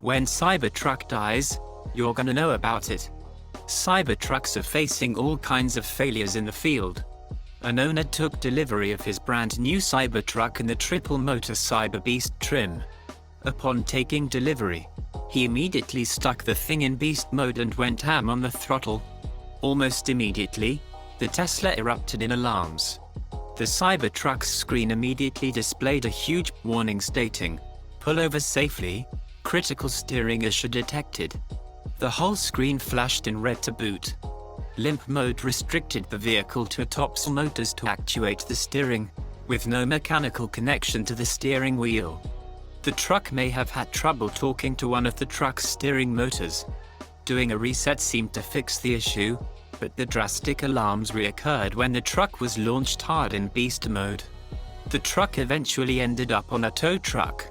When Cybertruck dies, you're gonna know about it. Cybertrucks are facing all kinds of failures in the field. An owner took delivery of his brand new Cybertruck in the triple-motor Cyberbeast trim. Upon taking delivery, he immediately stuck the thing in beast mode and went ham on the throttle. Almost immediately, the Tesla erupted in alarms. The Cybertruck's screen immediately displayed a huge warning stating, "Pull over safely, critical steering issue detected." The whole screen flashed in red to boot. Limp mode restricted the vehicle to tops motors to actuate the steering, with no mechanical connection to the steering wheel. The truck may have had trouble talking to one of the truck's steering motors. Doing a reset seemed to fix the issue, but the drastic alarms reoccurred when the truck was launched hard in beast mode. The truck eventually ended up on a tow truck.